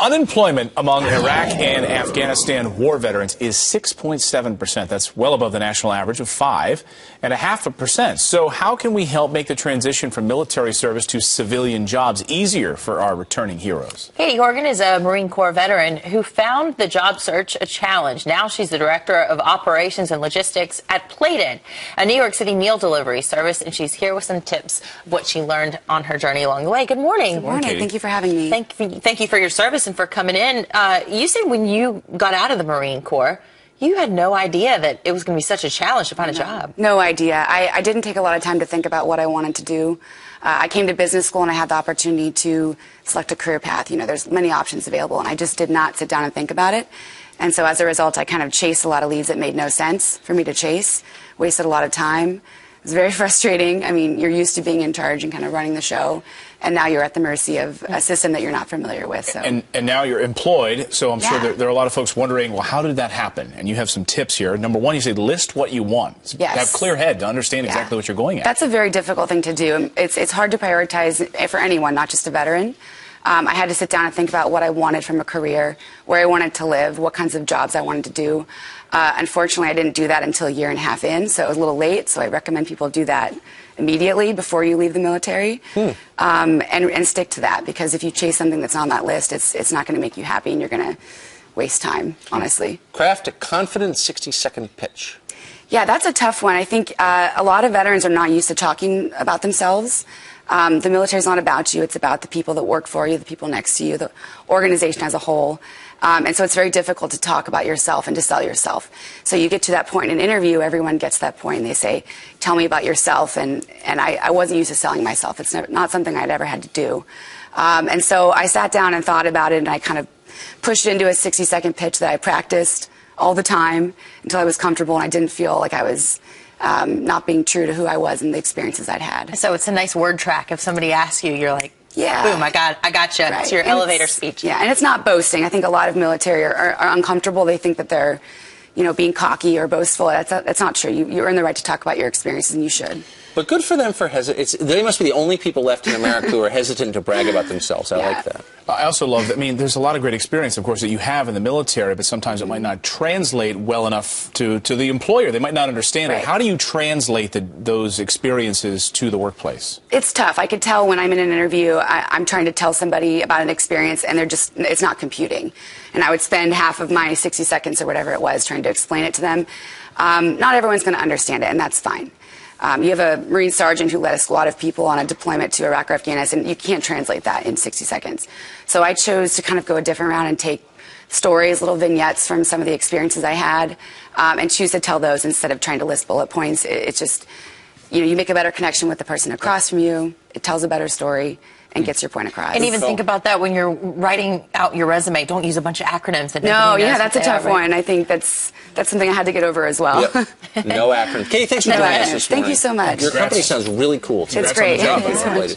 Unemployment among Iraq and Afghanistan war veterans is 6.7%. That's well above the national average of 5.5%. So how can we help make the transition from military service to civilian jobs easier for our returning heroes? Katie Horgan is a Marine Corps veteran who found the job search a challenge. Now she's the director of operations and logistics at Plated, a New York City meal delivery service, and she's here with some tips of what she learned on her journey along the way. Good morning. Good morning. Thank you for having me. Thank you for your service and for coming in. You said when you got out of the Marine Corps, you had no idea that it was going to be such a challenge to find a job. No idea. I didn't take a lot of time to think about what I wanted to do. I came to business school and I had the opportunity to select a career path. You know, there's many options available, and I just did not sit down and think about it. And so as a result, I kind of chased a lot of leads that made no sense for me to chase, wasted a lot of time. It was very frustrating. I mean, you're used to being in charge and kind of running the show, and now you're at the mercy of a system that you're not familiar with. So. And now you're employed, so I'm sure there are a lot of folks wondering, well, how did that happen? And you have some tips here. Number one, you say list what you want. Yes. Have a clear head to understand exactly what you're going at. That's a very difficult thing to do. It's hard to prioritize for anyone, not just a veteran. I had to sit down and think about what I wanted from a career, where I wanted to live, what kinds of jobs I wanted to do. Unfortunately, I didn't do that until a year and a half in, so it was a little late. So I recommend people do that immediately before you leave the military, and stick to that, because if you chase something that's on that list, it's not going to make you happy, and you're going to waste time, honestly. Craft a confident 60-second pitch. Yeah, that's a tough one. I think a lot of veterans are not used to talking about themselves. The military is not about you. It's about the people that work for you, the people next to you, the organization as a whole. And so it's very difficult to talk about yourself and to sell yourself. So you get to that point in an interview, everyone gets to that point, and they say, tell me about yourself. And I wasn't used to selling myself. It's not something I'd ever had to do. And so I sat down and thought about it, and I kind of pushed it into a 60-second pitch that I practiced all the time until I was comfortable and I didn't feel like I was not being true to who I was and the experiences I'd had. So it's a nice word track. If somebody asks you, you're like, yeah, boom, I got you. Right. It's your elevator speech. Yeah, and it's not boasting. I think a lot of military are uncomfortable. They think that they're, being cocky or boastful. That's not true. You earn the right to talk about your experiences, and you should. But good for them for they must be the only people left in America who are hesitant to brag about themselves. I like that. I also love that. I mean, there's a lot of great experience, of course, that you have in the military, but sometimes it might not translate well enough to the employer. They might not understand it. How do you translate those experiences to the workplace? It's tough. I could tell when I'm in an interview, I'm trying to tell somebody about an experience, and it's not computing. And I would spend half of my 60 seconds or whatever it was trying to explain it to them. Not everyone's going to understand it, and that's fine. You have a Marine sergeant who led a squad of people on a deployment to Iraq or Afghanistan, and you can't translate that in 60 seconds. So I chose to kind of go a different route and take stories, little vignettes from some of the experiences I had, and choose to tell those instead of trying to list bullet points. It's just, you make a better connection with the person across from you. It tells a better story and gets your point across. And even think about that when you're writing out your resume. Don't use a bunch of acronyms. That's a tough one. I think that's something I had to get over as well. Yep. No acronyms. Katie, thanks for joining us this morning. Thank you so much. Your company sounds really cool. It's great. Thank you so much.